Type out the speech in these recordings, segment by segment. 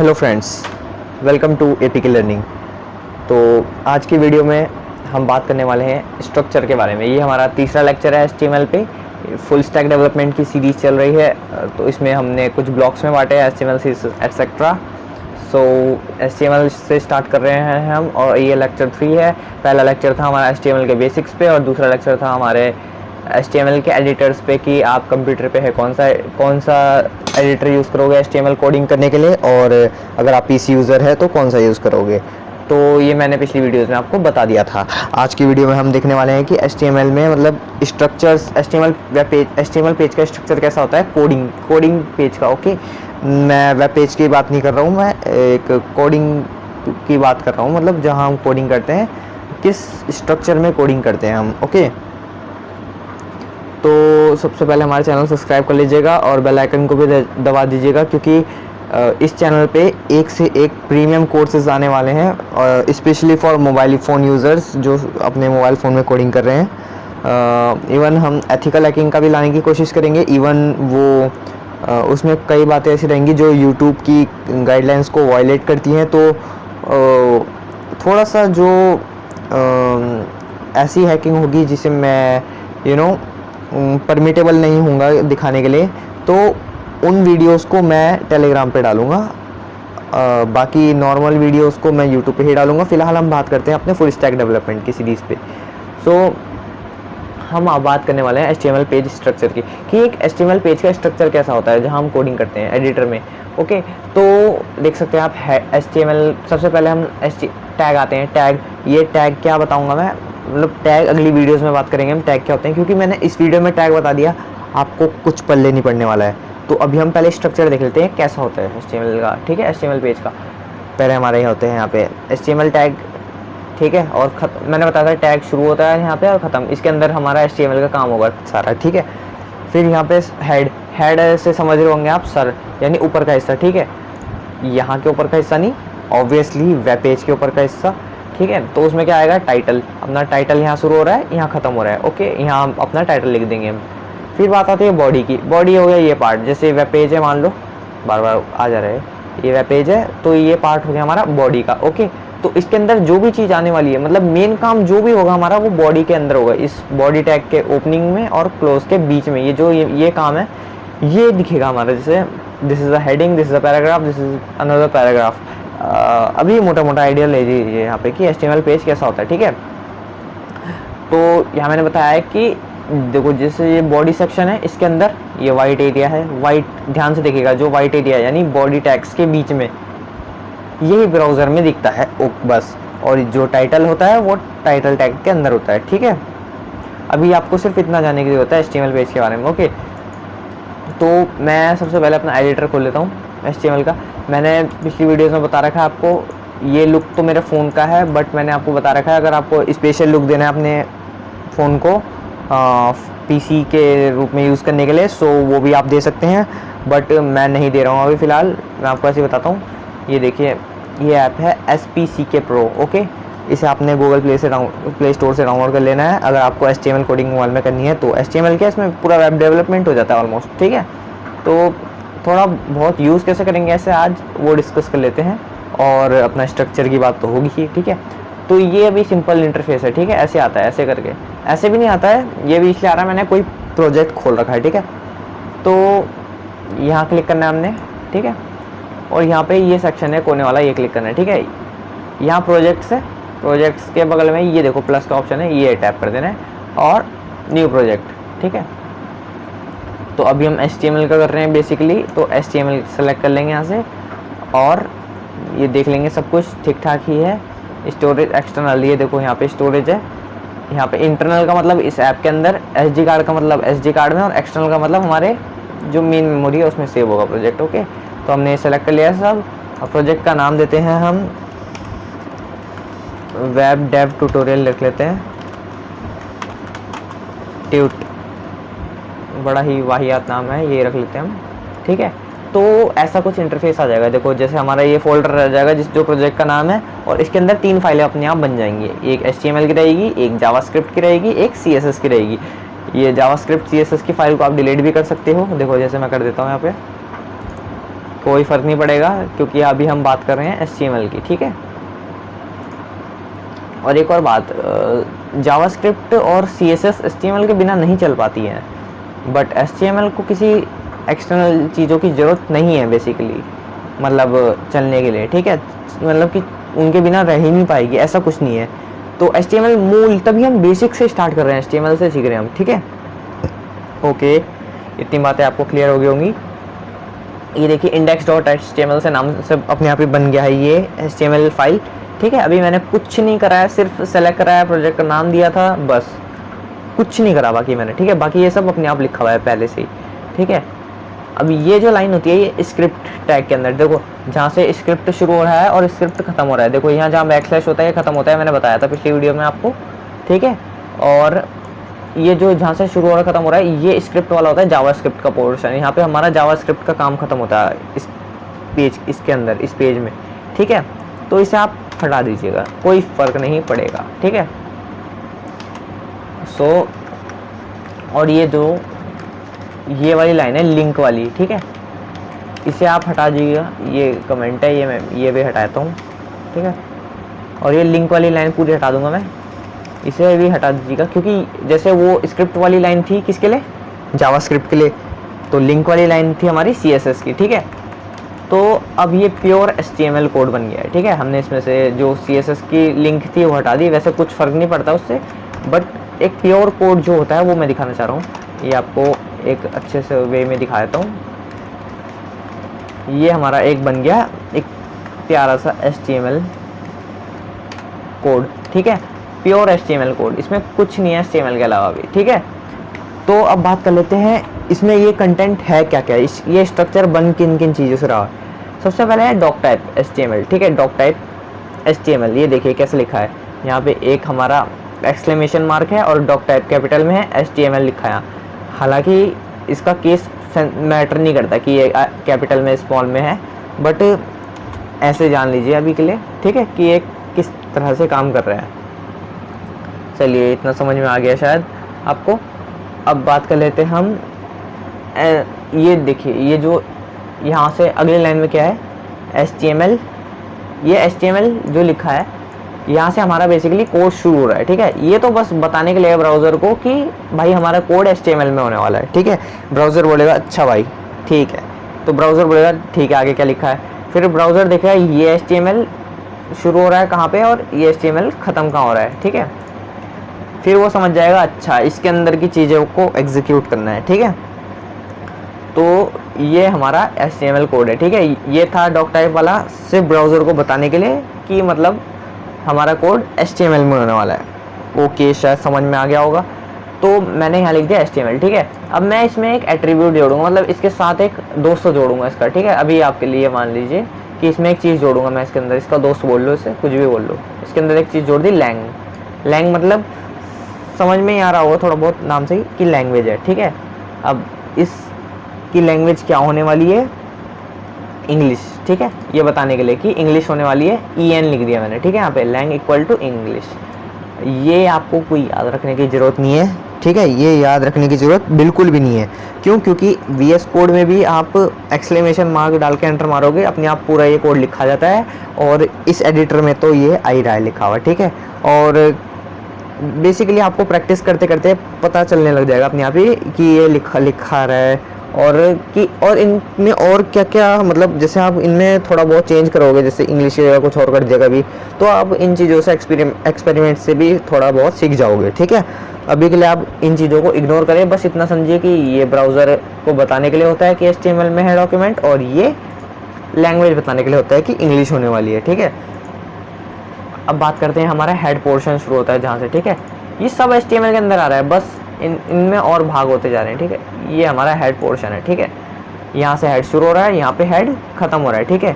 Hello friends, welcome to APK learning. तो आज की वीडियो में हम बात करने वाले हैं स्ट्रक्चर के बारे में। ये हमारा तीसरा लेक्चर है HTML पे। फुल स्टैक डेवलपमेंट की सीरीज़ चल रही है, तो इसमें हमने कुछ ब्लॉक्स में बांटे हैं, HTML एटसेट्रा। सो HTML से स्टार्ट कर रहे हैं हम, और ये लेक्चर 3 है। पहला लेक्चर था हमारा HTML के बेसिक्स पे, और दूसरा लेक्चर था हमारे HTML के एडिटर्स पे कि आप कंप्यूटर पे है कौन सा एडिटर यूज़ करोगे HTML कोडिंग करने के लिए, और अगर आप PC यूज़र है तो कौन सा यूज़ करोगे। तो ये मैंने पिछली वीडियोस में आपको बता दिया था। आज की वीडियो में हम देखने वाले हैं कि HTML में मतलब स्ट्रक्चर्स, HTML पेज का स्ट्रक्चर कैसा होता है, कोडिंग पेज का। ओके, मैं वेब पेज की बात नहीं कर रहा हूँ, मैं एक कोडिंग की बात कर रहा हूँ, मतलब जहाँ हम कोडिंग करते हैं, किस स्ट्रक्चर में कोडिंग करते हैं हम। ओके, तो सबसे पहले हमारे चैनल सब्सक्राइब कर लीजिएगा और बेल आइकन को भी दबा दीजिएगा, क्योंकि इस चैनल पे एक से एक प्रीमियम कोर्सेज आने वाले हैं, और specially for mobile phone users जो अपने मोबाइल फ़ोन में कोडिंग कर रहे हैं। इवन हम एथिकल हैकिंग का भी लाने की कोशिश करेंगे। इवन वो उसमें कई बातें ऐसी रहेंगी जो यूट्यूब की गाइडलाइंस को वायलेट करती हैं, तो थोड़ा सा जो ऐसी हैकिंग होगी जिसे मैं परमिटेबल नहीं होऊंगा दिखाने के लिए, तो उन वीडियोस को मैं टेलीग्राम पे डालूंगा। बाकी नॉर्मल वीडियोस को मैं यूट्यूब पे ही डालूंगा। फिलहाल हम बात करते हैं अपने फुल स्टैक डेवलपमेंट की सीरीज़ पे। सो हम अब बात करने वाले हैं HTML पेज स्ट्रक्चर की, कि एक HTML पेज का स्ट्रक्चर कैसा होता है जहां हम कोडिंग करते हैं एडिटर में। ओके, तो देख सकते हैं आप HTML, सबसे पहले हम टैग आते हैं। टैग, ये टैग क्या बताऊंगा मैं, मतलब टैग अगली वीडियोस में बात करेंगे हम टैग क्या होते हैं, क्योंकि मैंने इस वीडियो में टैग बता दिया, आपको कुछ पल्ले नहीं पड़ने वाला है। तो अभी हम पहले स्ट्रक्चर देख लेते हैं कैसा होता है HTML का। ठीक है, HTML पेज का पहले हमारे यहाँ होते हैं यहाँ पे HTML टैग। ठीक है, और मैंने बताया था टैग शुरू होता है यहाँ पे और ख़त्म, इसके अंदर हमारा HTML का काम होगा सारा। ठीक है, फिर यहाँ पे हेड से समझ रहे होंगे आप, सर यानी ऊपर का हिस्सा। ठीक है, यहाँ के ऊपर का हिस्सा नहीं, ऑब्वियसली वेब पेज के ऊपर का हिस्सा। ठीक है, तो उसमें क्या आएगा, टाइटल। अपना टाइटल यहाँ शुरू हो रहा है, यहाँ ख़त्म हो रहा है। ओके, यहाँ हम अपना टाइटल लिख देंगे हम। फिर बात आती है बॉडी की। बॉडी हो गया ये पार्ट, जैसे वेब पेज है, मान लो बार बार आ जा रहा है, ये वेब पेज है, तो ये पार्ट हो गया हमारा बॉडी का। ओके, तो इसके अंदर जो भी चीज़ आने वाली है, मतलब मेन काम जो भी होगा हमारा, वो बॉडी के अंदर होगा। इस बॉडी टैग के ओपनिंग में और क्लोज के बीच में ये जो ये काम है, ये दिखेगा हमारा। जैसे this is a heading, this is a paragraph, this is another paragraph. अभी मोटा मोटा आइडिया ले लीजिए यहाँ पे कि HTML पेज कैसा होता है। ठीक है, तो यहाँ मैंने बताया है कि देखो, जैसे ये बॉडी सेक्शन है, इसके अंदर ये वाइट एरिया है। वाइट, ध्यान से देखिएगा, जो वाइट एरिया है यानी बॉडी टैग्स के बीच में, यही ब्राउज़र में दिखता है बस। और जो टाइटल होता है वो टाइटल टैग के अंदर होता है। ठीक है, अभी आपको सिर्फ इतना जानने की जरूरत है HTML पेज के बारे में। ओके, तो मैं सबसे पहले अपना एडिटर खोल लेता हूँ HTML का। मैंने पिछली वीडियोस में बता रखा है आपको, ये लुक तो मेरे फ़ोन का है, बट मैंने आपको बता रखा है अगर आपको स्पेशल लुक देना है अपने फ़ोन को PC के रूप में यूज़ करने के लिए, सो वो भी आप दे सकते हैं, बट मैं नहीं दे रहा हूँ अभी फ़िलहाल। मैं आपको ऐसे बताता हूँ। ये देखिए, ये ऐप है SPCK Pro। ओके, इसे आपने गूगल प्ले स्टोर से डाउनलोड कर लेना है अगर आपको HTML कोडिंग मोबाइल में करनी है। तो HTML क्या, इसमें पूरा वेब डेवलपमेंट हो जाता है ऑलमोस्ट। ठीक है, तो थोड़ा बहुत यूज़ कैसे करेंगे ऐसे, आज वो डिस्कस कर लेते हैं, और अपना स्ट्रक्चर की बात तो होगी ही। ठीक है, तो ये अभी सिंपल इंटरफेस है। ठीक है, ऐसे आता है, ऐसे करके, ऐसे भी नहीं आता है, ये भी इसलिए आ रहा है मैंने कोई प्रोजेक्ट खोल रखा है। ठीक है, तो यहाँ क्लिक करना है हमने। ठीक है, और यहाँ पे ये सेक्शन है कोने वाला, ये क्लिक करना है। ठीक है, यहाँ प्रोजेक्ट्स है, प्रोजेक्ट्स के बगल में ये देखो प्लस का ऑप्शन है, ये टैप कर देना है, और न्यू प्रोजेक्ट। ठीक है, तो अभी हम HTML का कर रहे हैं बेसिकली, तो HTML सेलेक्ट कर लेंगे यहाँ से, और ये देख लेंगे सब कुछ ठीक ठाक ही है। स्टोरेज एक्सटर्नल, ये देखो यहाँ पे स्टोरेज है। यहाँ पे इंटरनल का मतलब इस ऐप के अंदर, SD कार्ड का मतलब SD कार्ड में, और एक्सटर्नल का मतलब हमारे जो मेन मेमोरी है उसमें सेव होगा प्रोजेक्ट। ओके, तो हमने सेलेक्ट कर लिया सब। और प्रोजेक्ट का नाम देते हैं हम वेब डेव ट्यूटोरियल, लिख लेते हैं ट्यूट, बड़ा ही वाहियात नाम है, ये रख लेते हैं हम। ठीक है, तो ऐसा कुछ इंटरफेस आ जाएगा। देखो, जैसे हमारा ये फोल्डर रह जाएगा जो प्रोजेक्ट का नाम है, और इसके अंदर 3 फाइलें अपने आप बन जाएंगी। एक HTML की रहेगी, एक जावास्क्रिप्ट की रहेगी, एक CSS की रहेगी। ये जावास्क्रिप्ट CSS की फाइल को आप डिलीट भी कर सकते हो। देखो, जैसे मैं कर देता हूँ यहाँ पे, कोई फ़र्क नहीं पड़ेगा, क्योंकि अभी हम बात कर रहे हैं HTML की, ठीक है। और एक और बात, जावास्क्रिप्ट और CSS HTML के बिना नहीं चल पाती है, बट HTML को किसी एक्सटर्नल चीज़ों की ज़रूरत नहीं है बेसिकली, मतलब चलने के लिए, ठीक है। मतलब कि उनके बिना रह ही नहीं पाएगी, ऐसा कुछ नहीं है। तो HTML मूल, तभी हम बेसिक से स्टार्ट कर रहे हैं, HTML से सीख रहे हैं हम, ठीक है। ओके, इतनी बातें आपको क्लियर हो गई होंगी। ये देखिए index.html से नाम से अपने आप ही बन गया है ये HTML फाइल, ठीक है। अभी मैंने कुछ नहीं करा है, सिर्फ सेलेक्ट करा है, प्रोजेक्ट का नाम दिया था, बस कुछ नहीं करा बाकी मैंने, ठीक है। बाकी ये सब अपने आप लिखा हुआ है पहले से ही, ठीक है। अब ये जो लाइन होती है ये स्क्रिप्ट टैग के अंदर, देखो जहाँ से स्क्रिप्ट शुरू हो रहा है और स्क्रिप्ट खत्म हो रहा है, देखो यहाँ जहाँ बैकस्लैश होता है ये खत्म होता है, मैंने बताया था पिछली वीडियो में आपको, ठीक है। और ये जो जहाँ से शुरू हो रहा है खत्म हो रहा है, ये स्क्रिप्ट वाला होता है जावास्क्रिप्ट का पोर्शन, यहाँ पे हमारा जावास्क्रिप्ट का काम खत्म होता है इस पेज, इसके अंदर, इस पेज में, ठीक है। तो इसे आप हटा दीजिएगा, कोई फ़र्क नहीं पड़ेगा, ठीक है। सो और ये जो ये वाली लाइन है लिंक वाली, ठीक है, इसे आप हटा दीजिएगा, ये कमेंट है, ये मैं ये भी हटाता हूँ, ठीक है। और ये लिंक वाली लाइन पूरी हटा दूंगा मैं, इसे भी हटा दीजिएगा, क्योंकि जैसे वो स्क्रिप्ट वाली लाइन थी किसके लिए, जावास्क्रिप्ट के लिए, तो लिंक वाली लाइन थी हमारी CSS की, ठीक है। तो अब ये प्योर HTML कोड बन गया है, ठीक है। हमने इसमें से जो CSS की लिंक थी वो हटा दी, वैसे कुछ फ़र्क नहीं पड़ता उससे, बट एक प्योर कोड जो होता है वो मैं दिखाना चाह रहा हूँ। ये आपको एक अच्छे से वे में दिखा देता हूँ। ये हमारा एक बन गया एक प्यारा सा HTML कोड, ठीक है, प्योर HTML कोड, इसमें कुछ नहीं है HTML के अलावा भी, ठीक है। तो अब बात कर लेते हैं इसमें ये कंटेंट है क्या क्या, ये स्ट्रक्चर बन किन किन चीज़ों से रहा है। सबसे पहले है डॉक टाइप HTML, ठीक है, डॉक टाइप HTMल, ये देखिए कैसे लिखा है, यहाँ पे एक हमारा एक्सक्लेमेशन मार्क है और डॉक टाइप कैपिटल में है, HTML लिखा है। हालांकि इसका केस मैटर नहीं करता कि ये कैपिटल में स्मॉल में है, बट ऐसे जान लीजिए अभी के लिए, ठीक है, कि ये किस तरह से काम कर रहा है। चलिए इतना समझ में आ गया शायद आपको। अब बात कर लेते हैं हम, ये देखिए ये जो यहाँ से अगली लाइन में क्या है, HTML, ये HTML जो लिखा है यहाँ से हमारा बेसिकली कोड शुरू हो रहा है, ठीक है। ये तो बस बताने के लिए ब्राउज़र को कि भाई हमारा कोड HTML में होने वाला है, ठीक है। ब्राउज़र बोलेगा अच्छा भाई ठीक है, तो ब्राउज़र बोलेगा ठीक है आगे क्या लिखा है, फिर ब्राउज़र देखेगा ये HTML शुरू हो रहा है कहाँ पे और ये HTML ख़त्म कहाँ हो रहा है, ठीक है। फिर वो समझ जाएगा अच्छा इसके अंदर की चीज़ों को एग्जीक्यूट करना है, ठीक है। तो ये हमारा HTML कोड है, ठीक है। ये था डॉक टाइप वाला, सिर्फ ब्राउज़र को बताने के लिए कि मतलब हमारा कोड HTML में होने वाला है। ओके, शायद समझ में आ गया होगा। तो मैंने यहाँ लिख दिया HTML, ठीक है। अब मैं इसमें एक एट्रीब्यूट जोड़ूंगा, मतलब इसके साथ एक दोस्त जोड़ूंगा इसका, ठीक है। अभी आपके लिए मान लीजिए कि इसमें एक चीज़ जोड़ूंगा मैं इसके अंदर, इसका दोस्त बोल लो, इसे कुछ भी बोल लो, इसके अंदर एक चीज़ जोड़ दी लैंग। लैंग मतलब समझ में ही आ रहा होगा थोड़ा बहुत नाम से कि लैंग्वेज है, ठीक है। अब इसकी लैंग्वेज क्या होने वाली है, इंग्लिश, ठीक है। ये बताने के लिए कि इंग्लिश होने वाली है, EN लिख दिया मैंने, ठीक है। यहाँ पे लैंग इक्वल टू इंग्लिश। ये आपको कोई याद रखने की ज़रूरत नहीं है, ठीक है। ये याद रखने की ज़रूरत बिल्कुल भी नहीं है। क्यों? क्योंकि VS कोड में भी आप एक्सक्लेमेशन मार्क डाल के एंटर मारोगे, अपने आप पूरा ये कोड लिखा जाता है, और इस एडिटर में तो ये आ रहा है लिखा हुआ, ठीक है। और बेसिकली आपको प्रैक्टिस करते करते पता चलने लग जाएगा अपने आप ही कि ये लिखा रहा है, और इनमें और क्या क्या, मतलब जैसे आप इनमें थोड़ा बहुत चेंज करोगे, जैसे इंग्लिश या कुछ और कर दिएगा भी, तो आप इन चीज़ों से एक्सपेरिमेंट से भी थोड़ा बहुत सीख जाओगे, ठीक है। अभी के लिए आप इन चीज़ों को इग्नोर करें, बस इतना समझिए कि ये ब्राउज़र को बताने के लिए होता है कि HTML में है डॉक्यूमेंट, और ये लैंग्वेज बताने के लिए होता है कि इंग्लिश होने वाली है, ठीक है। अब बात करते हैं, हमारा हेड पोर्शन शुरू होता है जहाँ से, ठीक है। ये सब HTML के अंदर आ रहा है, बस इनमें और भाग होते जा रहे हैं, ठीक है। ये हमारा हेड पोर्शन है, ठीक है। यहाँ से हेड शुरू हो रहा है, यहाँ पे हेड ख़त्म हो रहा है, ठीक है।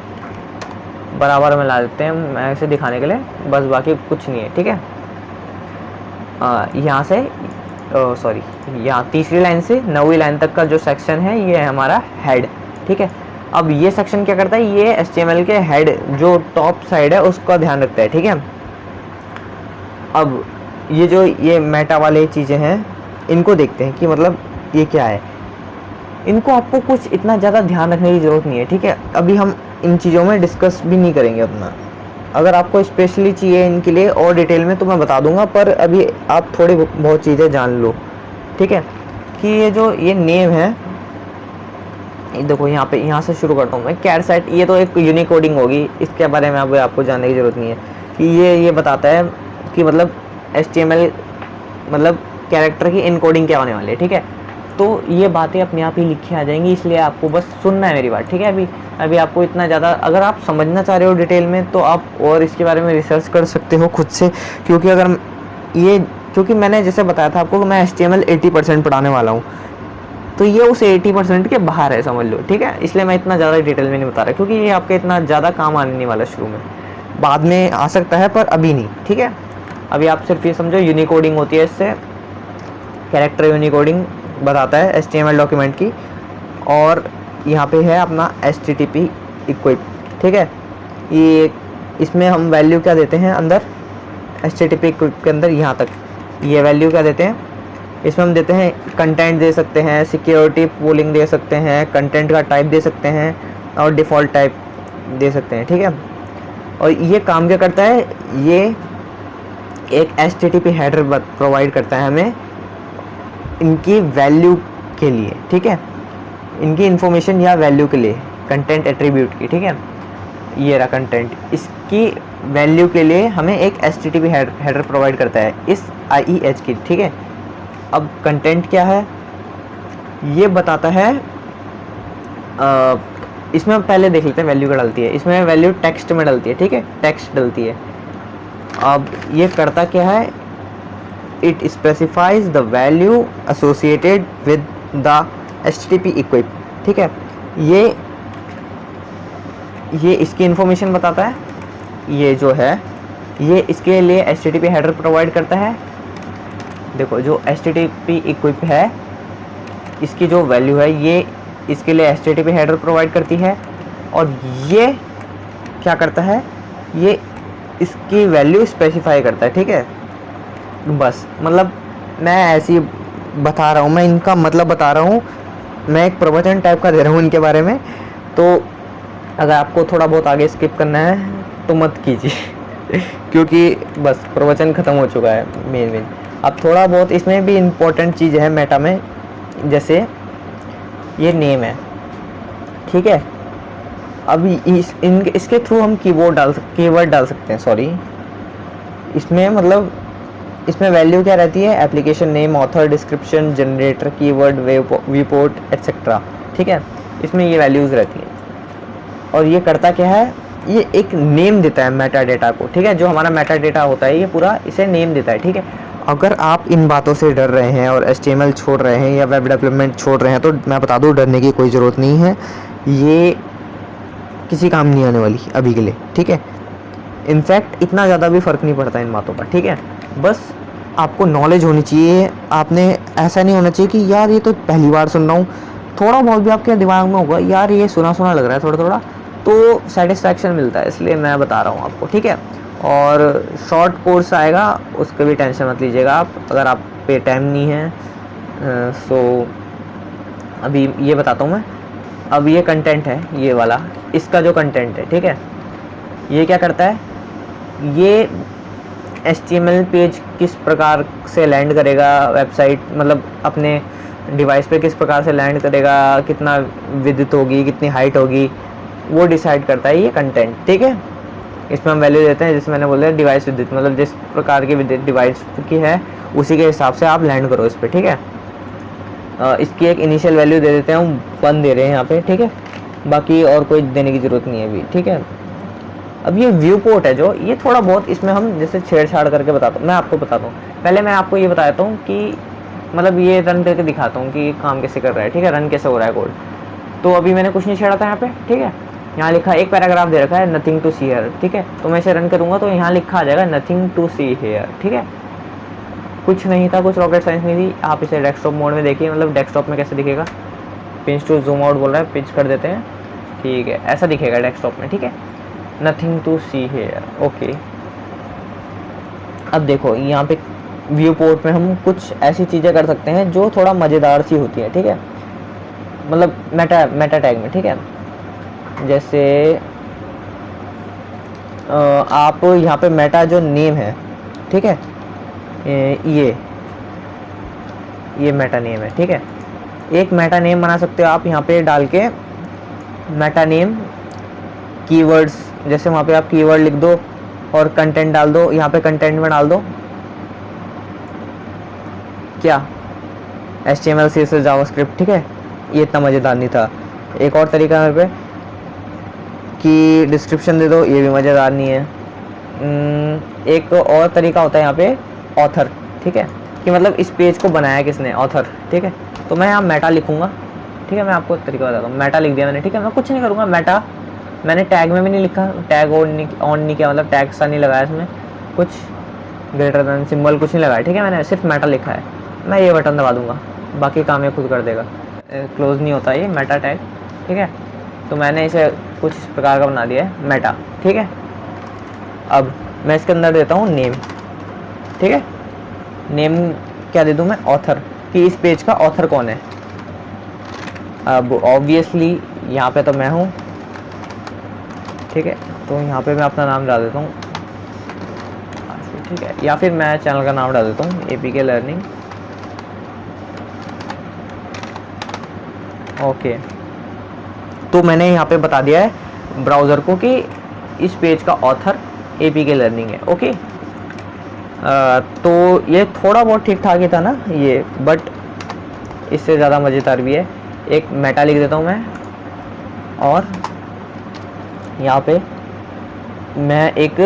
बराबर में ला देते हैं मैं ऐसे दिखाने के लिए, बस बाकी कुछ नहीं है, ठीक है। यहाँ से सॉरी, यहाँ तीसरी लाइन से 9वीं लाइन तक का जो सेक्शन है ये है हमारा हेड, ठीक है। अब ये सेक्शन क्या करता है, ये HTML के हेड जो टॉप साइड है उसका ध्यान रखता है, ठीक है। अब ये मेटा वाले चीज़ें हैं, इनको देखते हैं कि मतलब ये क्या है। इनको आपको कुछ इतना ज़्यादा ध्यान रखने की ज़रूरत नहीं है, ठीक है। अभी हम इन चीज़ों में डिस्कस भी नहीं करेंगे उतना। अगर आपको स्पेशली चाहिए इनके लिए और डिटेल में तो मैं बता दूंगा, पर अभी आप थोड़ी बहुत चीज़ें जान लो, ठीक है। कि ये जो ये नेम है, ये देखो यहाँ से शुरू करता हूँ मैं। कैरसेट ये तो एक यूनिक कोडिंग होगी, इसके बारे में आपको जानने की ज़रूरत नहीं है। कि ये बताता है कि मतलब HTML मतलब कैरेक्टर की इनकोडिंग क्या होने वाली है, ठीक है। तो ये बातें अपने आप ही लिखी आ जाएंगी, इसलिए आपको बस सुनना है मेरी बात, ठीक है। अभी आपको इतना ज़्यादा अगर आप समझना चाह रहे हो डिटेल में तो आप और इसके बारे में रिसर्च कर सकते हो खुद से, क्योंकि मैंने जैसे बताया था आपको कि मैं HTML 80% पढ़ाने वाला हूँ, तो ये उस 80% के बाहर है, समझ लो, ठीक है। इसलिए मैं इतना ज़्यादा डिटेल में नहीं बता रहा, क्योंकि ये आपके इतना ज़्यादा काम आने नहीं वाला शुरू में, बाद में आ सकता है पर अभी नहीं, ठीक है। अभी आप सिर्फ ये समझो यूनिकोडिंग होती है, इससे कैरेक्टर यूनिकोडिंग बताता है HTML डॉक्यूमेंट की। और यहाँ पे है अपना HTTP इक्विप, ठीक है। ये इसमें हम वैल्यू क्या देते हैं अंदर HTTP इक्विप के अंदर, यहाँ तक ये वैल्यू क्या देते हैं, इसमें हम देते हैं कंटेंट दे सकते हैं, सिक्योरिटी पूलिंग दे सकते हैं, कंटेंट का टाइप दे सकते हैं और डिफ़ॉल्ट टाइप दे सकते हैं, ठीक है। और ये काम क्या करता है, ये एक HTTP हेडर प्रोवाइड करता है हमें इनकी वैल्यू के लिए, ठीक है, इनकी इंफॉर्मेशन या वैल्यू के लिए, कंटेंट एट्रीब्यूट की, ठीक है। ये रहा कंटेंट, इसकी वैल्यू के लिए हमें एक HTTP हेडर प्रोवाइड करता है इस IEH की, ठीक है। अब कंटेंट क्या है ये बताता है, इसमें हम पहले देख लेते हैं वैल्यू का डलती है, इसमें वैल्यू टेक्स्ट में डलती है, ठीक है, टेक्स्ट डलती है। अब ये करता क्या है, it specifies the value associated with the HTTP equip, ठीक है। ये इसकी इंफॉर्मेशन बताता है, ये जो है ये इसके लिए HTTP हेडर प्रोवाइड करता है। देखो जो HTTP इक्विप है इसकी जो वैल्यू है ये इसके लिए HTTP हेडर प्रोवाइड करती है, और ये क्या करता है, ये इसकी वैल्यू स्पेसिफाई करता है, ठीक है। बस मतलब मैं ऐसे ही बता रहा हूँ, मैं इनका मतलब बता रहा हूँ, मैं एक प्रवचन टाइप का दे रहा हूँ इनके बारे में। तो अगर आपको थोड़ा बहुत आगे स्किप करना है तो मत कीजिए क्योंकि बस प्रवचन ख़त्म हो चुका है मेन। अब थोड़ा बहुत इसमें भी इम्पोर्टेंट चीज़ है मेटा में, जैसे ये नेम है, ठीक है। अब इसके थ्रू हम कीवर्ड डाल सकते हैं, सॉरी। इसमें मतलब इसमें वैल्यू क्या रहती है, application name, author, description, generator, keyword, viewport etcetera, ठीक है। इसमें ये वैल्यूज़ रहती हैं। और ये करता क्या है, ये एक नेम देता है मेटा डेटा को, ठीक है। जो हमारा मेटा डेटा होता है ये पूरा इसे नेम देता है, ठीक है। अगर आप इन बातों से डर रहे हैं और HTML छोड़ रहे हैं या वेब डेवलपमेंट छोड़ रहे हैं तो मैं बता दूं डरने की कोई ज़रूरत नहीं है, ये किसी काम नहीं आने वाली अभी के लिए, ठीक है। इनफैक्ट इतना ज़्यादा भी फ़र्क नहीं पड़ता इन बातों का, ठीक है। बस आपको नॉलेज होनी चाहिए, आपने ऐसा नहीं होना चाहिए कि यार ये तो पहली बार सुन रहा हूँ। थोड़ा बहुत भी आपके दिमाग में होगा यार ये सुना सुना लग रहा है थोड़ा थोड़ा, तो सेटिस्फैक्शन मिलता है, इसलिए मैं बता रहा हूँ आपको, ठीक है। और शॉर्ट कोर्स आएगा उसके भी टेंशन मत लीजिएगा आप, अगर आप पे टाइम नहीं है। सो अभी ये बताता हूँ मैं। अब ये कंटेंट है ये वाला, इसका जो कंटेंट है, ठीक है, ये क्या करता है, ये HTML पेज किस प्रकार से लैंड करेगा वेबसाइट, मतलब अपने डिवाइस पे किस प्रकार से लैंड करेगा, कितना विड्थ होगी, कितनी हाइट होगी, वो डिसाइड करता है ये कंटेंट, ठीक है। इसमें हम वैल्यू देते हैं, जिसमें मैंने बोला डिवाइस विड्थ, मतलब जिस प्रकार की विड्थ डिवाइस की है उसी के हिसाब से आप लैंड करो इस पर, ठीक है। इसकी एक इनिशियल वैल्यू दे देते हैं हम, 1 दे रहे हैं यहाँ पे, ठीक है। बाकी और कोई देने की ज़रूरत नहीं है अभी, ठीक है। अब ये व्यू पोर्ट है जो, ये थोड़ा बहुत इसमें हम जैसे छेड़छाड़ करके बताता हूँ, मैं आपको बताता हूँ। पहले मैं आपको ये बताता हूँ कि मतलब ये रन करके दिखाता हूँ कि काम कैसे कर रहा है, ठीक है, रन कैसे हो रहा है कोड। तो अभी मैंने कुछ नहीं छेड़ा था यहाँ पे, ठीक है। यहाँ लिखा एक पैराग्राफ दे रखा है, नथिंग टू सी हेयर, ठीक है। तो मैं इसे रन करूँगा तो यहाँ लिखा आ जाएगा नथिंग टू सी हेयर, ठीक है। कुछ नहीं था, कुछ रॉकेट साइंस नहीं थी। आप इसे डेस्कटॉप मोड में देखिए, मतलब डेस्कटॉप में कैसे दिखेगा, पिंच टू जूम आउट बोल रहा है, पिंच कर देते हैं, ठीक है, ऐसा दिखेगा डेस्कटॉप में, ठीक है, nothing to see here, okay. अब देखो यहाँ पे व्यू पोर्ट में हम कुछ ऐसी चीज़ें कर सकते हैं जो थोड़ा मज़ेदार सी होती है, ठीक है। मतलब मेटा टैग में, ठीक है। जैसे आप यहाँ पे मेटा जो नेम है, ठीक है, ये मेटा नेम है, ठीक है। एक मेटा नेम बना सकते हो आप यहाँ पे डाल के, मेटा नेम कीवर्ड्स, जैसे वहाँ पे आप कीवर्ड लिख दो और कंटेंट डाल दो, यहाँ पे कंटेंट में डाल दो क्या, HTML CSS जावास्क्रिप्ट, ठीक है। ये इतना मज़ेदार नहीं था। एक और तरीका मेरे पे कि डिस्क्रिप्शन दे दो, ये भी मज़ेदार नहीं है। एक और तरीका होता है यहाँ पे ऑथर, ठीक है, कि मतलब इस पेज को बनाया किसने, ऑथर, ठीक है। तो मैं यहाँ मेटा लिखूँगा, ठीक है। मैं आपको तरीका बताता हूँ। मेटा लिख दिया मैंने, ठीक है। मैं कुछ नहीं करूँगा, मेटा मैंने टैग में भी नहीं लिखा, टैग ऑन नहीं किया, मतलब टैग सा नहीं लगाया इसमें, कुछ ग्रेटर देन सिंबल कुछ नहीं लगाया, ठीक है। मैंने सिर्फ मेटा लिखा है। मैं ये बटन दबा दूँगा, बाकी काम ये खुद कर देगा, क्लोज नहीं होता ये मेटा टैग, ठीक है। तो मैंने इसे कुछ इस प्रकार का बना दिया है मेटा, ठीक है। अब मैं इसके अंदर देता हूँ नेम, ठीक है। नेम क्या दे दूँ मैं, ऑथर, कि इस पेज का ऑथर कौन है। अब ऑब्वियसली यहाँ पे तो मैं हूँ, ठीक है। तो यहाँ पे मैं अपना नाम डाल देता हूँ, ठीक है, या फिर मैं चैनल का नाम डाल देता हूँ APK लर्निंग, ओके। तो मैंने यहाँ पे बता दिया है ब्राउज़र को कि इस पेज का ऑथर APK लर्निंग है, ओके। तो ये थोड़ा बहुत ठीक ठाक ही था ना ये, बट इससे ज़्यादा मज़ेदार भी है। एक मेटा लिख देता हूँ मैं, और यहाँ पे मैं एक,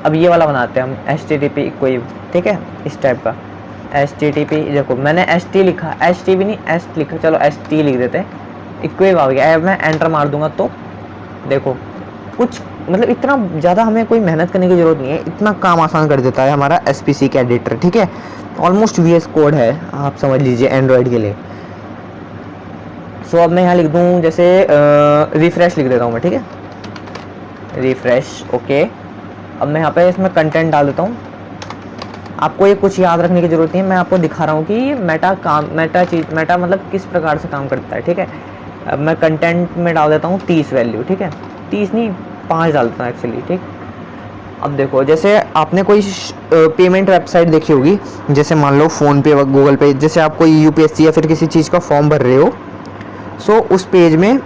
अब ये वाला बनाते हैं हम HTTP कोई, ठीक है, इस टाइप का HTTP। देखो मैंने HT लिखा, HT भी नहीं HT लिखा, चलो HT लिख देते हैं, इक्वेव आ गया। अब मैं एंटर मार दूंगा तो देखो कुछ, मतलब इतना ज़्यादा हमें कोई मेहनत करने की ज़रूरत नहीं है, इतना काम आसान कर देता है हमारा SPC का एडिटर, ठीक है। ऑलमोस्ट VS कोड है, आप समझ लीजिए एंड्रॉयड के लिए। सो अब मैं यहाँ लिख दूँ, जैसे रिफ्रेश लिख देता हूँ मैं, ठीक है, रिफ्रेश, ओके। अब मैं यहाँ पे इसमें कंटेंट डाल देता हूँ। आपको ये कुछ याद रखने की ज़रूरत नहीं है, मैं आपको दिखा रहा हूँ कि मेटा मतलब किस प्रकार से काम करता है, ठीक है। अब मैं कंटेंट में डाल देता हूँ 30 वैल्यू, ठीक है, 30 नहीं 5 डालता हूँ एक्चुअली, ठीक। अब देखो, जैसे आपने कोई पेमेंट वेबसाइट देखी होगी, जैसे मान लो फ़ोनपे व गूगल पे, जैसे आप कोई UPSC या फिर किसी चीज़ का फॉर्म भर रहे हो, सो उस पेज में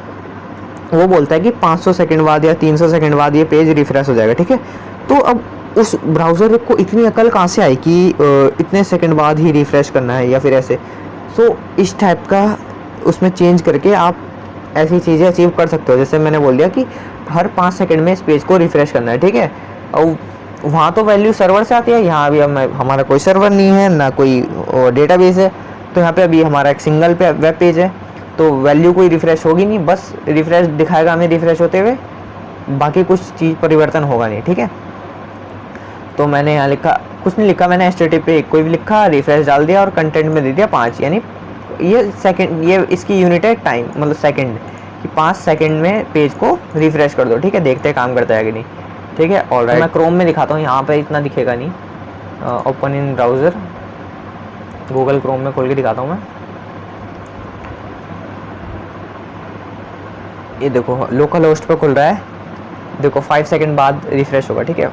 वो बोलता है कि 500 सेकंड बाद या 300 सेकंड बाद ये पेज रिफ्रेश हो जाएगा, ठीक है। तो अब उस ब्राउज़र को इतनी अकल कहाँ से आई कि इतने सेकंड बाद ही रिफ़्रेश करना है या फिर ऐसे। सो इस टाइप का उसमें चेंज करके आप ऐसी चीज़ें अचीव कर सकते हो। जैसे मैंने बोल दिया कि हर 5 सेकंड में इस पेज को रिफ़्रेश करना है, ठीक है। और वहाँ तो वैल्यू सर्वर से आती है, यहाँ अभी हमारा कोई सर्वर नहीं है, ना कोई डेटाबेस है, तो यहाँ पे अभी हमारा एक सिंगल वेब पेज है, तो वैल्यू कोई रिफ़्रेश होगी नहीं, बस रिफ़्रेश दिखाएगा हमें रिफ़्रेश होते हुए, बाकी कुछ चीज़ परिवर्तन होगा नहीं, ठीक है। तो मैंने यहाँ लिखा, कुछ नहीं लिखा मैंने, HTTP कोई भी लिखा, रिफ्रेश डाल दिया और कंटेंट में दे दिया 5, यानी ये सेकंड, ये इसकी यूनिट है टाइम, मतलब सेकंड, कि 5 सेकंड में पेज को रिफ्रेश कर दो, ठीक है। देखते हैं काम करता है कि नहीं, ठीक है। ऑलराइट, मैं क्रोम में दिखाता हूँ, यहाँ पे इतना दिखेगा नहीं। Open in browser, Google Chrome में खोल के दिखाता हूँ मैं। ये देखो लोकल होस्ट पे खुल रहा है, देखो 5 सेकंड बाद रिफ्रेश होगा, ठीक है।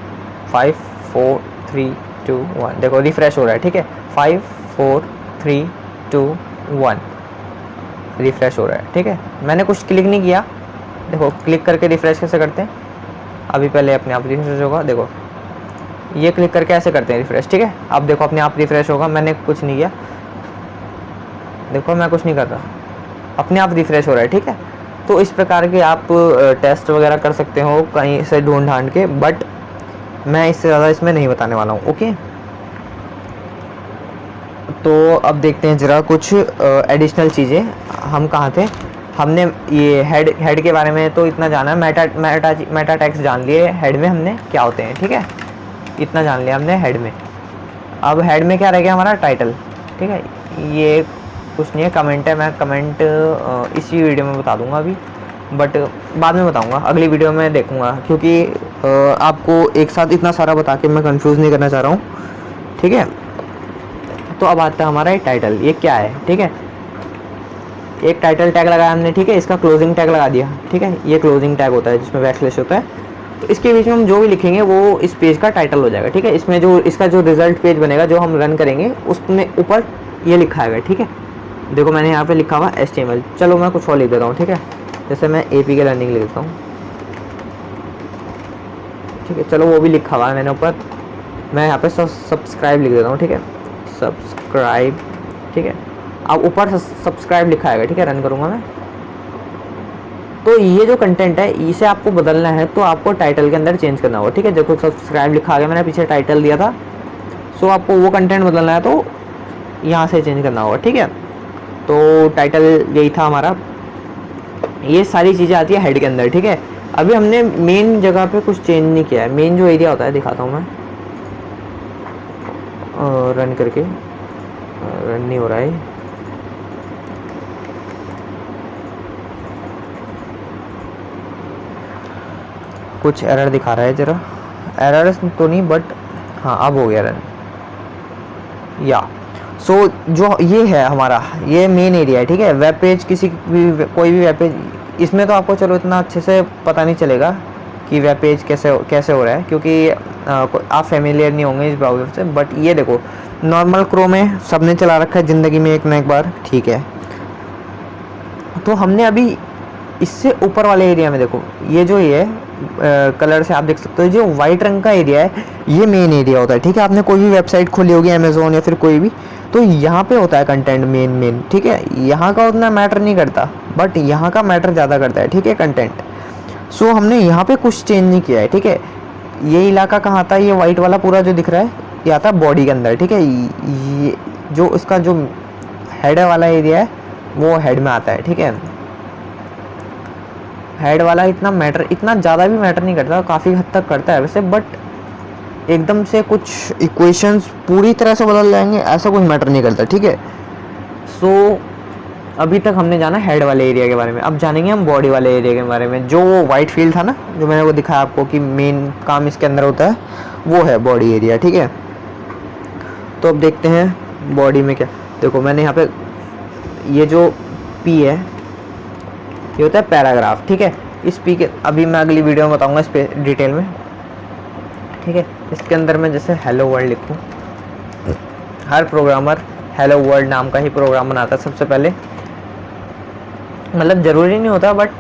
5 4 3 2 1, देखो रिफ्रेश हो रहा है, ठीक है। 5 4 3 2 1 रिफ्रेश हो रहा है, ठीक है। मैंने कुछ क्लिक नहीं किया, देखो क्लिक करके रिफ्रेश कैसे करते हैं, अभी पहले अपने आप रिफ्रेश होगा, देखो ये क्लिक करके ऐसे करते हैं रिफ्रेश, ठीक है। अब देखो अपने आप रिफ्रेश होगा, मैंने कुछ नहीं किया, देखो मैं कुछ नहीं कर रहा, अपने आप रिफ्रेश हो रहा है, ठीक है। तो इस प्रकार के आप टेस्ट वगैरह कर सकते हो कहीं से ढूंढ ढांड के, बट मैं इससे ज़्यादा इसमें नहीं बताने वाला हूँ, ओके। तो अब देखते हैं ज़रा कुछ एडिशनल चीज़ें। हम कहाँ थे, हमने ये हेड के बारे में तो इतना जाना है, मेटा टैग्स जान लिए, हेड में हमने क्या होते हैं, ठीक है, इतना जान लिया हमने हेड में। अब हेड में क्या रह गया हमारा, टाइटल, ठीक है। ये कुछ नहीं है, कमेंट है, मैं कमेंट इसी वीडियो में बता दूंगा अभी, बट बाद में बताऊंगा, अगली वीडियो में देखूंगा, क्योंकि आपको एक साथ इतना सारा बता के मैं कंफ्यूज नहीं करना चाह रहा हूँ, ठीक है। तो अब आता है हमारा टाइटल, ये क्या है, ठीक है। एक टाइटल टैग लगाया हमने, ठीक है, इसका क्लोजिंग टैग लगा दिया, ठीक है, ये क्लोजिंग टैग होता है जिसमें बैकस्लैश होता है। तो इसके बीच में हम जो भी लिखेंगे वो इस पेज का टाइटल हो जाएगा, ठीक है। इसमें जो इसका जो रिजल्ट पेज बनेगा जो हम रन करेंगे उसमें ऊपर ये लिखा है, ठीक है। देखो मैंने यहाँ पे लिखा हुआ HTML, चलो मैं कुछ और लिख देता हूँ, ठीक है, जैसे मैं APK लर्निंग लिख देता हूँ, ठीक है, चलो वो भी लिखा हुआ है मैंने ऊपर। मैं यहाँ पे सब्सक्राइब लिख देता हूँ, ठीक है, सब्सक्राइब, ठीक है। अब ऊपर सब्सक्राइब लिखा है, ठीक है, रन करूँगा मैं। तो ये जो कंटेंट है इसे आपको बदलना है तो आपको टाइटल के अंदर चेंज करना होगा, ठीक है। देखो सब्सक्राइब लिखा आ गया, मैंने पीछे टाइटल दिया था, सो आपको वो कंटेंट बदलना है तो यहाँ से चेंज करना होगा, ठीक है। तो टाइटल यही था हमारा, ये सारी चीज़ें आती है हेड के अंदर, ठीक है। अभी हमने मेन जगह पे कुछ चेंज नहीं किया है। मेन जो एरिया होता है दिखाता हूँ मैं, रन करके, रन नहीं हो रहा है, कुछ एरर दिखा रहा है, ज़रा एरर तो नहीं बट हाँ अब हो गया रन, या सो जो ये है हमारा ये मेन एरिया है, ठीक है। वेब पेज किसी भी कोई भी वेब पेज, इसमें तो आपको चलो इतना अच्छे से पता नहीं चलेगा कि वेब पेज कैसे हो रहा है, क्योंकि आप फेमिलियर नहीं होंगे इस ब्राउज़र से। बट ये देखो नॉर्मल क्रोम में सबने चला रखा है ज़िंदगी में एक ना एक बार, ठीक है। तो हमने अभी इससे ऊपर वाले एरिया में देखो, ये जो ये कलर से आप देख सकते हो, जो वाइट रंग का एरिया है ये मेन एरिया होता है, ठीक है। आपने कोई भी वेबसाइट खोली होगी अमेज़ोन या फिर कोई भी, तो यहाँ पे होता है कंटेंट मेन, ठीक है। यहाँ का उतना मैटर नहीं करता बट यहाँ का मैटर ज़्यादा करता है, ठीक है, कंटेंट। सो हमने यहाँ पे कुछ चेंज नहीं किया है, ठीक है। ये इलाका कहाँ आता है, ये वाइट वाला पूरा जो दिख रहा है ये आता है बॉडी के अंदर, ठीक है। ये जो इसका जो हेड वाला एरिया है वो हेड में आता है, ठीक है। हेड वाला इतना ज़्यादा भी मैटर नहीं करता, काफ़ी हद तक करता है वैसे, बट एकदम से कुछ इक्वेशंस पूरी तरह से बदल जाएंगे ऐसा कुछ मैटर नहीं करता, ठीक है। सो अभी तक हमने जाना हेड वाले एरिया के बारे में, अब जानेंगे हम बॉडी वाले एरिया के बारे में। जो वो वाइट फील्ड था ना जो मैंने वो दिखाया आपको कि मेन काम इसके अंदर होता है, वो है बॉडी एरिया, ठीक है। तो अब देखते हैं बॉडी में क्या। देखो मैंने यहाँ पे ये जो P है ये होता है पैराग्राफ, ठीक है। इस P के अभी मैं अगली वीडियो में बताऊंगा इस पे डिटेल में, ठीक है। इसके अंदर मैं जैसे हेलो वर्ल्ड लिखूँ, हर प्रोग्रामर हेलो वर्ल्ड नाम का ही प्रोग्राम बनाता है सबसे पहले, मतलब ज़रूरी नहीं होता बट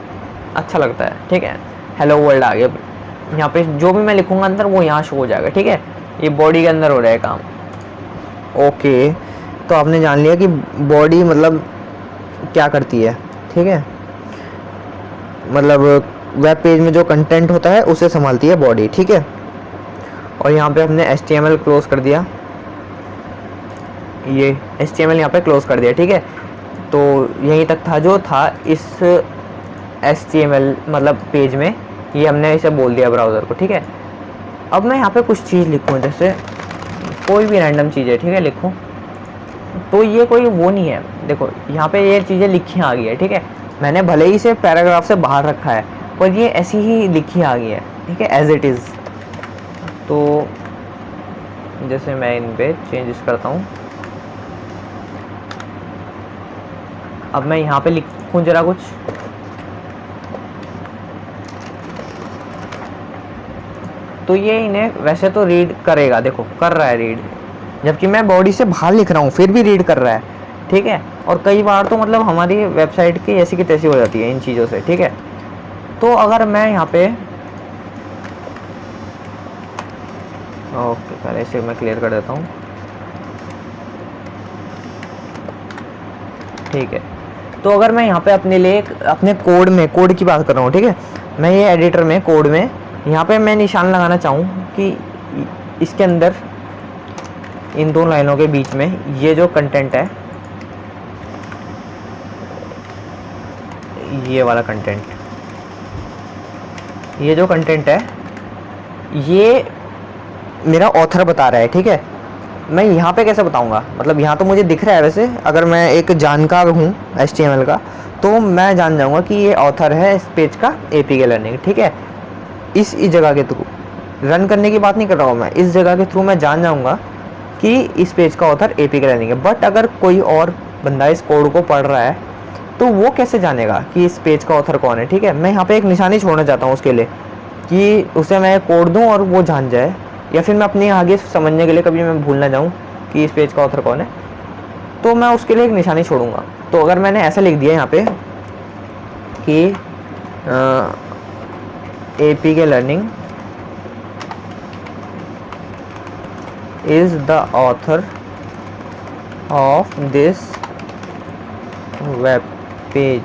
अच्छा लगता है, ठीक है। हेलो वर्ल्ड आ गया, यहाँ पे जो भी मैं लिखूँगा अंदर वो यहाँ शो हो जाएगा, ठीक है। ये बॉडी के अंदर हो रहा है काम, ओके। तो आपने जान लिया कि बॉडी मतलब क्या करती है, ठीक है। मतलब वेब पेज में जो कंटेंट होता है उसे संभालती है बॉडी, ठीक है। और यहाँ पे हमने HTML क्लोज कर दिया, ये HTML यहाँ पे क्लोज कर दिया, ठीक है। तो यहीं तक था जो था इस HTML मतलब पेज में, ये हमने इसे बोल दिया ब्राउज़र को, ठीक है। अब मैं यहाँ पे कुछ चीज़ लिखूँ, जैसे कोई भी रैंडम चीज़ है, ठीक है, लिखूँ तो ये कोई वो नहीं है। देखो यहाँ पे ये चीज़ें लिखी आ गई है, ठीक है। मैंने भले ही इसे पैराग्राफ से बाहर रखा है पर ये ऐसी ही लिखी आ गई है, ठीक है, एज इट इज़। तो जैसे मैं इन पे चेंजेस करता हूँ, अब मैं यहाँ पे लिखूँ जरा कुछ, तो ये इन्हें वैसे तो रीड करेगा, देखो कर रहा है रीड, जबकि मैं बॉडी से बाहर लिख रहा हूँ फिर भी रीड कर रहा है, ठीक है। और कई बार तो मतलब हमारी वेबसाइट की ऐसी की तैसी हो जाती है इन चीज़ों से, ठीक है। तो अगर मैं यहाँ पे ओके पहले इसे मैं क्लियर कर देता हूँ, ठीक है। तो अगर मैं यहाँ पे अपने लिए अपने कोड की बात कर रहा हूँ, ठीक है, मैं ये एडिटर में कोड में यहाँ पे मैं निशान लगाना चाहूँ कि इसके अंदर इन दो लाइनों के बीच में ये जो कंटेंट है, ये वाला कंटेंट, ये जो कंटेंट है ये मेरा ऑथर बता रहा है, ठीक है। मैं यहाँ पे कैसे बताऊँगा, मतलब यहाँ तो मुझे दिख रहा है वैसे, अगर मैं एक जानकार हूँ HTML का तो मैं जान जाऊँगा कि ये ऑथर है इस पेज का APK लर्निंग, ठीक है। इस जगह के थ्रू रन करने की बात नहीं कर रहा हूँ मैं, इस जगह के थ्रू मैं जान जाऊँगा कि इस पेज का ऑथर APK लर्निंग है। बट अगर कोई और बंदा इस कोड को पढ़ रहा है तो वो कैसे जानेगा कि इस पेज का ऑथर कौन है? ठीक है, मैं यहाँ पे एक निशानी छोड़ना चाहता हूँ उसके लिए कि उसे मैं कोड दूँ और वो जान जाए, या फिर मैं अपने आगे समझने के लिए कभी मैं भूल ना जाऊँ कि इस पेज का ऑथर कौन है, तो मैं उसके लिए एक निशानी छोड़ूंगा। तो अगर मैंने ऐसा लिख दिया यहाँ पे कि APK learning is the author of this web page,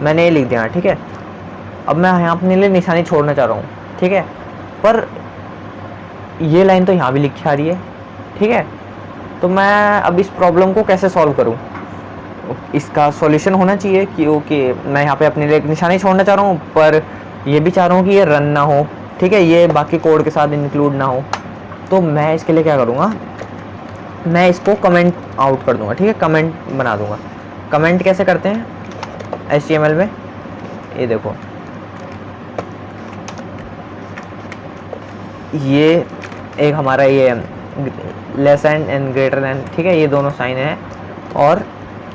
मैंने ये लिख दिया, ठीक है। अब मैं यहाँ अपने लिए निशानी छोड़ना चाह रहा हूँ, ठीक है, पर ये लाइन तो यहाँ भी लिखी आ रही है, ठीक है। तो मैं अब इस प्रॉब्लम को कैसे सॉल्व करूँ? इसका सॉल्यूशन होना चाहिए कि ओके मैं यहाँ पे अपने लिए एक निशानी छोड़ना चाह रहा हूँ, पर ये भी चाह रहा हूँ कि ये रन ना हो, ठीक है, ये बाकी कोड के साथ इंक्लूड ना हो। तो मैं इसके लिए क्या करूँगा, मैं इसको कमेंट आउट कर दूँगा, ठीक है, कमेंट बना दूँगा। कमेंट कैसे करते हैं HTML में? ये देखो, ये एक हमारा ये लेस एंड ग्रेटर दैन, ठीक है, ये दोनों साइन है, और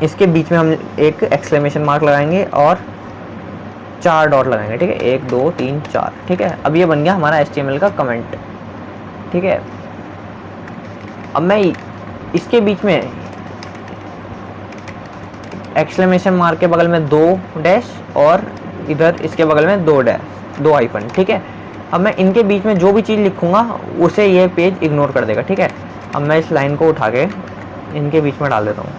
इसके बीच में हम एक एक्सक्लेमेशन मार्क लगाएंगे और 4 डॉट लगाएंगे, ठीक है, 1 2 3 4, ठीक है। अब ये बन गया हमारा HTML का कमेंट, ठीक है। अब मैं इसके बीच में एक्सक्लेमेशन मार्क के बगल में 2 डैश और इधर इसके बगल में 2 डैश, 2 हाइफन, ठीक है। अब मैं इनके बीच में जो भी चीज़ लिखूंगा उसे ये पेज इग्नोर कर देगा, ठीक है। अब मैं इस लाइन को उठा के इनके बीच में डाल देता हूँ।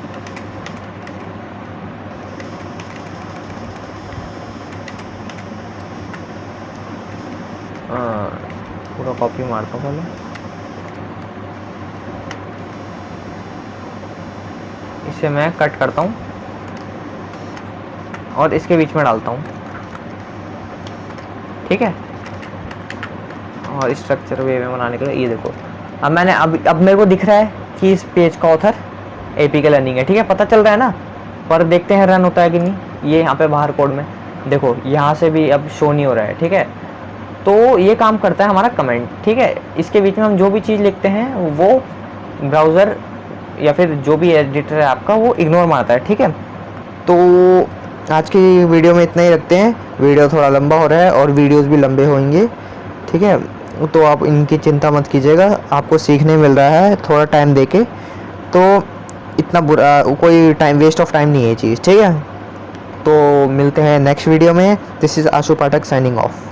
पूरा कॉपी मारता हूँ पहले, इसे मैं कट करता हूँ और इसके बीच में डालता हूँ, ठीक है। और स्ट्रक्चर वे में बनाने के लिए ये देखो, अब मैंने अब मेरे को दिख रहा है कि इस पेज का ऑथर APK लर्निंग है, ठीक है, पता चल रहा है ना। पर देखते हैं रन होता है कि नहीं। ये यहाँ पे बाहर कोड में देखो, यहाँ से भी अब शो नहीं हो रहा है, ठीक है। तो ये काम करता है हमारा कमेंट, ठीक है। इसके बीच में हम जो भी चीज़ लिखते हैं वो ब्राउज़र या फिर जो भी एडिटर है आपका वो इग्नोर मारता है, ठीक है। तो आज की वीडियो में इतना ही रखते हैं, वीडियो थोड़ा लंबा हो रहा है और वीडियोस भी लंबे होंगे, ठीक है। तो आप इनकी चिंता मत कीजिएगा, आपको सीखने मिल रहा है थोड़ा टाइम देके, तो इतना बुरा कोई टाइम वेस्ट ऑफ टाइम नहीं है ये चीज़, ठीक है। तो मिलते हैं नेक्स्ट वीडियो में। This is Ashu Pathak signing off.